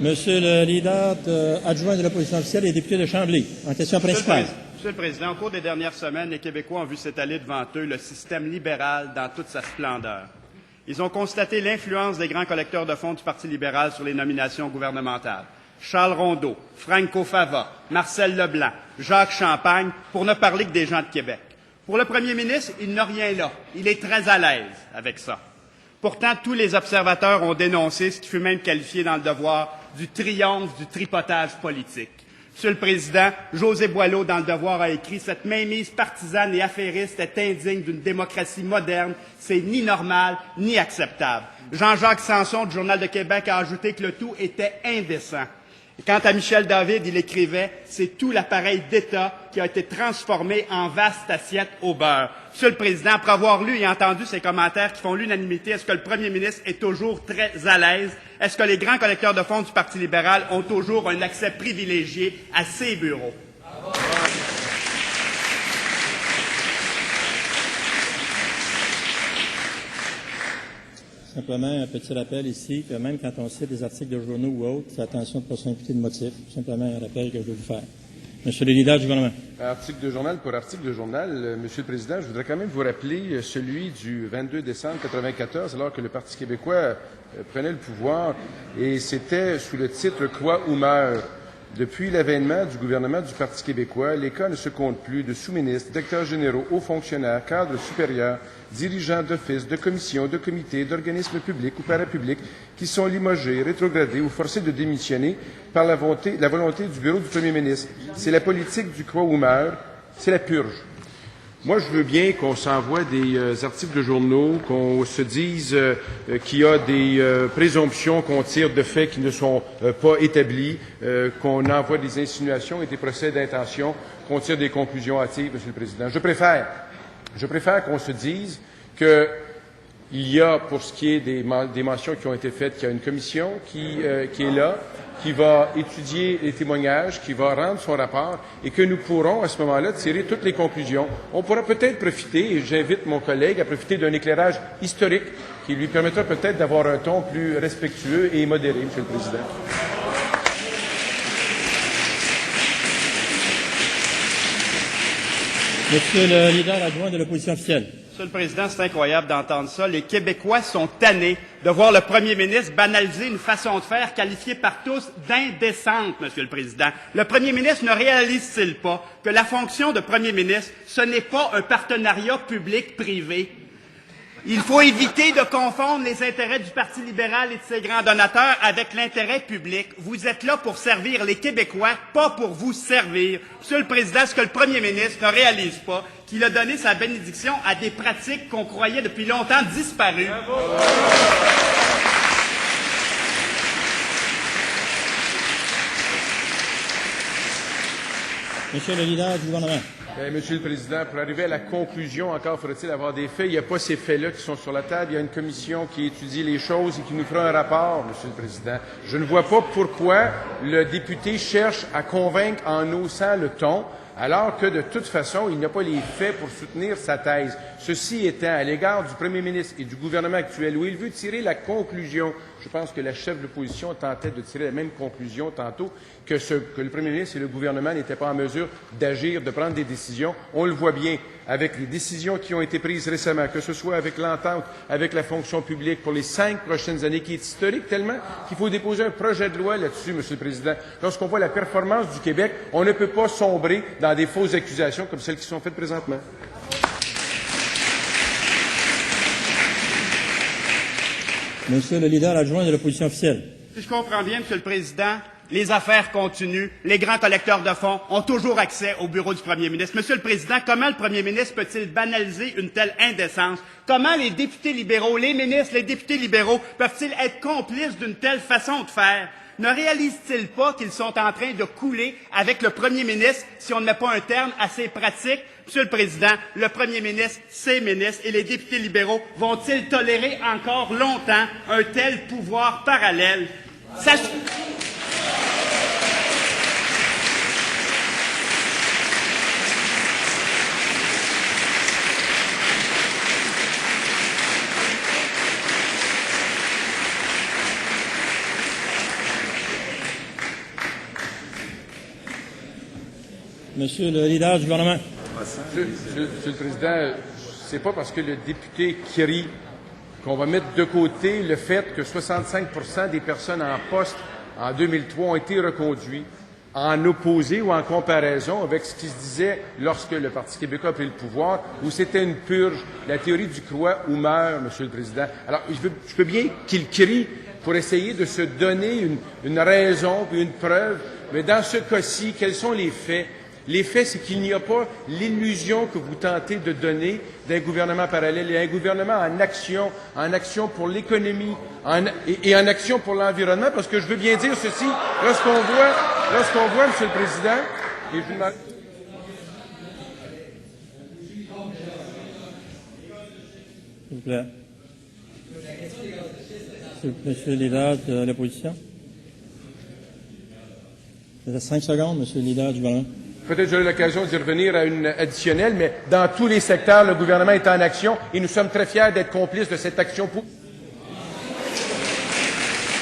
Monsieur le leader adjoint de l'opposition officielle et député de Chambly, en question principale. Monsieur le Président, au cours des dernières semaines, les Québécois ont vu s'étaler devant eux le système libéral dans toute sa splendeur. Ils ont constaté l'influence des grands collecteurs de fonds du Parti libéral sur les nominations gouvernementales. Charles Rondeau, Franco Fava, Marcel Leblanc, Jacques Champagne, pour ne parler que des gens de Québec. Pour le premier ministre, il n'a rien là. Il est très à l'aise avec ça. Pourtant, tous les observateurs ont dénoncé ce qui fut même qualifié dans le Devoir du triomphe du tripotage politique. Monsieur le Président, José Boileau, dans le Devoir, a écrit « Cette mainmise partisane et affairiste est indigne d'une démocratie moderne. C'est ni normal, ni acceptable. » Jean-Jacques Sanson, du Journal de Québec, a ajouté que le tout était indécent. Et quant à Michel David, il écrivait « C'est tout l'appareil d'État qui a été transformé en vaste assiette au beurre. » Monsieur le Président, après avoir lu et entendu ces commentaires qui font l'unanimité, est-ce que le premier ministre est toujours très à l'aise? Est-ce que les grands collecteurs de fonds du Parti libéral ont toujours un accès privilégié à ces bureaux? Simplement un petit rappel ici que même quand on cite des articles de journaux ou autres, faites attention de ne pas s'imputer de motifs. Simplement un rappel que je veux vous faire. Monsieur le leader du gouvernement. Article de journal pour article de journal. Monsieur le Président, je voudrais quand même vous rappeler celui du 22 décembre 1994, alors que le Parti québécois prenait le pouvoir, et c'était sous le titre « Quoi ou meurt ». Depuis l'avènement du gouvernement du Parti québécois, les cas ne se comptent plus de sous-ministres, directeurs généraux, hauts fonctionnaires, cadres supérieurs, dirigeants d'offices, de commissions, de comités, d'organismes publics ou parapublics qui sont limogés, rétrogradés ou forcés de démissionner par la volonté du bureau du premier ministre. C'est la politique du quoi ou meurt, c'est la purge. Moi, je veux bien qu'on s'envoie des articles de journaux, qu'on se dise qu'il y a des présomptions qu'on tire de faits qui ne sont pas établis, qu'on envoie des insinuations et des procès d'intention, qu'on tire des conclusions hâtives, Monsieur le Président. Je préfère qu'on se dise qu'il y a, pour ce qui est des mentions qui ont été faites, qu'il y a une commission qui est là, qui va étudier les témoignages, qui va rendre son rapport, et que nous pourrons, à ce moment-là, tirer toutes les conclusions. On pourra peut-être profiter, et j'invite mon collègue à profiter d'un éclairage historique qui lui permettra peut-être d'avoir un ton plus respectueux et modéré, Monsieur le Président. Monsieur le leader adjoint de l'opposition officielle. Monsieur le Président, c'est incroyable d'entendre ça. Les Québécois sont tannés de voir le premier ministre banaliser une façon de faire qualifiée par tous d'indécente, Monsieur le Président. Le premier ministre ne réalise-t-il pas que la fonction de premier ministre, ce n'est pas un partenariat public-privé? Il faut éviter de confondre les intérêts du Parti libéral et de ses grands donateurs avec l'intérêt public. Vous êtes là pour servir les Québécois, pas pour vous servir. Monsieur le Président, ce que le premier ministre ne réalise pas, qu'il a donné sa bénédiction à des pratiques qu'on croyait depuis longtemps disparues. Monsieur le leader du gouvernement. Monsieur le Président, pour arriver à la conclusion, encore faudrait-il avoir des faits. Il n'y a pas ces faits-là qui sont sur la table. Il y a une commission qui étudie les choses et qui nous fera un rapport, Monsieur le Président. Je ne vois pas pourquoi le député cherche à convaincre en haussant le ton, alors que, de toute façon, il n'a pas les faits pour soutenir sa thèse. Ceci étant, à l'égard du premier ministre et du gouvernement actuel, où il veut tirer la conclusion, je pense que la chef de l'opposition tentait de tirer la même conclusion tantôt, que le premier ministre et le gouvernement n'étaient pas en mesure d'agir, de prendre des décisions. On le voit bien avec les décisions qui ont été prises récemment, que ce soit avec l'entente avec la fonction publique pour les 5 prochaines années, qui est historique tellement qu'il faut déposer un projet de loi là-dessus, Monsieur le Président. Lorsqu'on voit la performance du Québec, on ne peut pas sombrer dans des fausses accusations comme celles qui sont faites présentement. Monsieur le leader adjoint de l'opposition officielle. Si je comprends bien, Monsieur le Président, les affaires continuent, les grands collecteurs de fonds ont toujours accès au bureau du premier ministre. Monsieur le Président, comment le premier ministre peut-il banaliser une telle indécence? Comment les députés libéraux, les ministres, les députés libéraux peuvent-ils être complices d'une telle façon de faire? Ne réalisent-ils pas qu'ils sont en train de couler avec le premier ministre si on ne met pas un terme à ces pratiques? Monsieur le Président, le premier ministre, ses ministres et les députés libéraux vont-ils tolérer encore longtemps un tel pouvoir parallèle? Monsieur le leader du gouvernement. Monsieur le Président, c'est pas parce que le député crie qu'on va mettre de côté le fait que 65% des personnes en poste en 2003 ont été reconduits en opposé ou en comparaison avec ce qui se disait lorsque le Parti québécois a pris le pouvoir, où c'était une purge, la théorie du croix ou meurt, Monsieur le Président. Alors, je peux bien qu'il crie pour essayer de se donner une raison puis une preuve, mais dans ce cas-ci, quels sont les faits? Les faits, c'est qu'il n'y a pas l'illusion que vous tentez de donner d'un gouvernement parallèle. Il y a un gouvernement en action pour l'économie et en action pour l'environnement, parce que je veux bien dire ceci, lorsqu'on voit, Monsieur le Président, et je vous demande... S'il vous plaît. Monsieur le leader de l'opposition. Vous avez 5 secondes, Monsieur le leader du gouvernement. Peut-être j'aurai l'occasion d'y revenir à une additionnelle, mais dans tous les secteurs, le gouvernement est en action et nous sommes très fiers d'être complices de cette action.